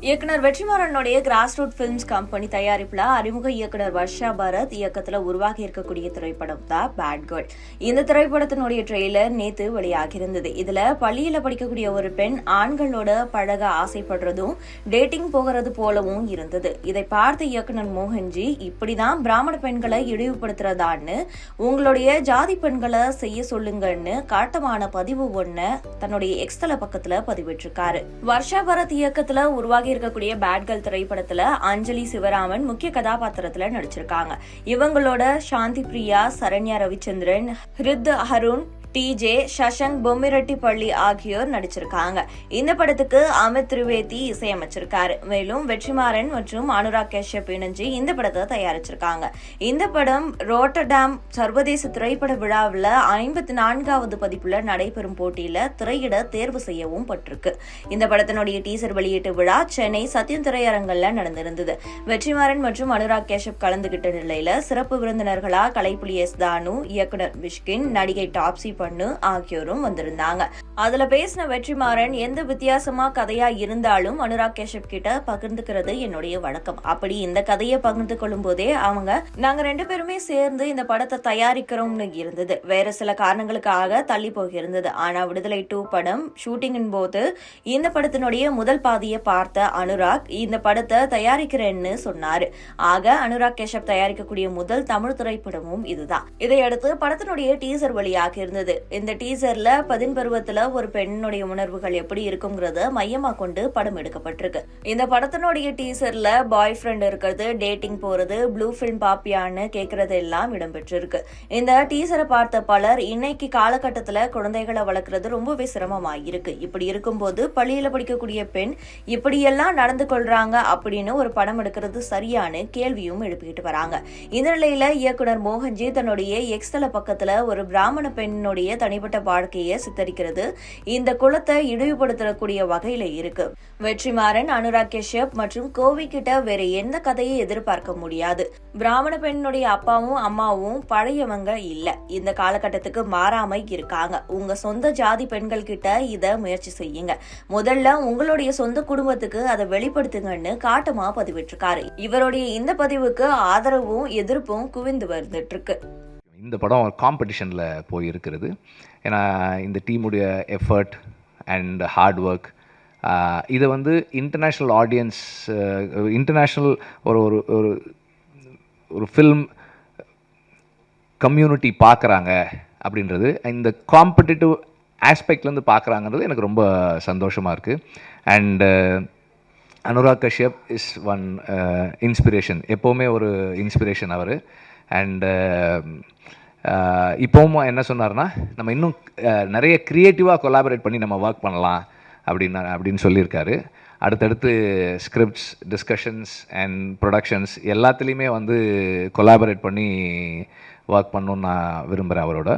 இயக்குனர் வெற்றிமாறனுடைய cross root films company தயாரிப்புல அறிமுக இயக்குனர் வர்ஷா பரத் இயக்கத்துல உருவாகி இருக்கக்கூடிய திரைப்படம் தான் பேட் கேர்ள். இந்த திரைப்படத்தினுடைய ட்ரெய்லர் நேத்து வெளியாகியிருந்தது. இதுல பள்ளியில படிக்கக்கூடிய ஒரு பெண் ஆண்களோட பழக ஆசைப்படுறதும் டேட்டிங் போகிறது போலவும் இருந்தது. இதை பார்த்த இயக்குனர் மோகன்ஜி இப்படிதான் பிராமண பெண்களை இழிவுபடுத்துறதான்னு உங்களுடைய ஜாதி பெண்களை செய்ய சொல்லுங்கன்னு காட்டமான பதிவு ஒண்ணு தன்னுடைய எக்ஸ்தல பக்கத்துல பதிவிட்டிருக்காரு. வர்ஷா பரத் இயக்கத்துல உருவாகி இருக்கக்கூடிய பேட் கேர்ள் திரைப்படத்துல அஞ்சலி சிவராமன் முக்கிய கதாபாத்திரத்துல நடிச்சிருக்காங்க. இவங்களோட சாந்தி பிரியா, சரண்யா ரவிச்சந்திரன், ஹிருத் அருண், டிஜே, சஷங்க் பொம்மிரெட்டிப்பள்ளி ஆகியோர் நடிச்சிருக்காங்க. இந்த படத்துக்கு அமித் திரிவேதி இசையமைச்சிருக்காரு. மேலும் வெற்றிமாறன் மற்றும் அனுராக் கஷ்யப் இணைஞ்சு இந்த படத்தை தயாரிச்சிருக்காங்க. இந்த படம் ரோட்டர்டாம் சர்வதேச திரைப்பட விழாவில் 54வது பதிப்புல நடைபெறும் போட்டியில திரையிட தேர்வு செய்யவும் பட்டிருக்கு. இந்த படத்தினுடைய டீசர் வெளியீட்டு விழா சென்னை சத்யம் திரையரங்கல்ல நடந்திருந்தது. வெற்றிமாறன் மற்றும் அனுராக் கஷ்யப் கலந்துகிட்ட நிலையில சிறப்பு விருந்தினர்களா கலைப்புலி எஸ் தானு, இயக்குனர் மிஷ்கின், நடிகை டாப்சி பண்ணு ஆகியோரும் வந்திருந்தாங்க. அதுல பேசின வெற்றிமாறன், எந்த வித்தியாசமா கதையா இருந்தாலும் அனுராக் கஷ்யப் கிட்ட பகிர்ந்துக்கிறது என்னுடைய வழக்கம். அப்படி இந்த கதையை பகிர்ந்து கொள்ளும் போதே நாங்க 2 பேருமே சேர்ந்து இந்த படத்தை தயாரிக்கிறோம்னு இருந்தது. வேற சில காரணங்களுக்காக தள்ளி போகிருந்தது. ஆனா விடுதலை 2 படம் ஷூட்டிங்கின் போது இந்த படத்தினுடைய முதல் பாதியை பார்த்த அனுராக் இந்த படத்தை தயாரிக்கிறேன்னு சொன்னாரு. ஆக அனுராக் கஷ்யப் தயாரிக்கக்கூடிய முதல் தமிழ் திரைப்படமும் இதுதான். இதையடுத்து படத்தினுடைய டீசர் வெளியாக இருந்தது. இந்த டீசர்ல 10 பருவத்துல ஒரு பெண்ணுடைய உணர்வுகள் எப்படி இருக்குங்கிறத மையமா கொண்டு படம் எடுக்கப்பட்டிருக்கு. இந்த படத்தினுடைய டீசர்ல பாய் ஃப்ரெண்ட் இருக்கிறது, டேட்டிங் போறது, ப்ளூ ஃபில்ம் பாப்பியான்னு கேட்கறது எல்லாம் இடம்பெற்றிருக்கு. இந்த டீசரை பார்த்த பலர் இன்னைக்கு காலகட்டத்துல குழந்தைகளை வளர்க்கறது ரொம்பவே சிரமமாயிருக்கு. இப்படி இருக்கும்போது பள்ளியில படிக்கக்கூடிய பெண் இப்படியெல்லாம் நடந்து கொள்றாங்க அப்படின்னு ஒரு படம் எடுக்கிறது சரியான கேள்வியும் எழுப்பிட்டு வராங்க. இந்த நிலையில இயக்குனர் மோகன்ஜி தன்னுடைய எக்ஸ்தல பக்கத்துல ஒரு பிராமண பெண்ணுடைய தனிப்பட்ட வாழ்க்கையை சித்தரிக்கிறது இந்த குலத்தை இழிவுபடுத்தக்கூடிய வகையில இருக்கு. வெற்றிமாறன், அனுராக் கஷ்யப் மற்றும் கோவி கிட்ட வேற எந்த கதையை எதிர்பார்க்க முடியாது. பிராமண பெண்ணுடைய அப்பாவும் அம்மாவும் பழையவங்க இல்ல, இந்த காலகட்டத்துக்கு மாறாம இருக்காங்க. உங்க சொந்த ஜாதி பெண்கள் கிட்ட இத முயற்சி செய்யுங்க. முதல்ல உங்களுடைய சொந்த குடும்பத்துக்கு அதை வெளிப்படுத்துங்கன்னு காட்டமா பதிவிட்டிருக்காரு. இவருடைய இந்த பதிவுக்கு ஆதரவும் எதிர்ப்பும் குவிந்து வந்துட்டு இருக்கு. இந்த படம் காம்படிஷனில் போயிருக்கிறது. ஏன்னா இந்த டீமுடைய எஃபர்ட் அண்ட் ஹார்ட் ஒர்க் இதை இன்டர்நேஷ்னல் ஆடியன்ஸ், இன்டர்நேஷ்னல் ஒரு ஒரு ஒரு ஒரு ஃபில்ம் கம்யூனிட்டி பார்க்குறாங்க அப்படின்றது, இந்த காம்படிட்டிவ் ஆஸ்பெக்ட்லேருந்து பார்க்குறாங்கிறது எனக்கு ரொம்ப சந்தோஷமாக இருக்குது. And Anurag Kashyap is one inspiration, எப்போவுமே ஒரு இன்ஸ்பிரேஷன் அவர். அண்டு இப்போவும் என்ன சொன்னார்னா, நம்ம இன்னும் நிறைய க்ரியேட்டிவாக கொலாபரேட் பண்ணி நம்ம ஒர்க் பண்ணலாம் அப்படின்னு சொல்லியிருக்காரு. அடுத்தடுத்து ஸ்கிரிப்ட்ஸ், டிஸ்கஷன்ஸ் அண்ட் ப்ரொடக்ஷன்ஸ் எல்லாத்துலேயுமே கொலாபரேட் பண்ணி ஒர்க் பண்ணணுன்னு நான் விரும்புகிறேன் அவரோட.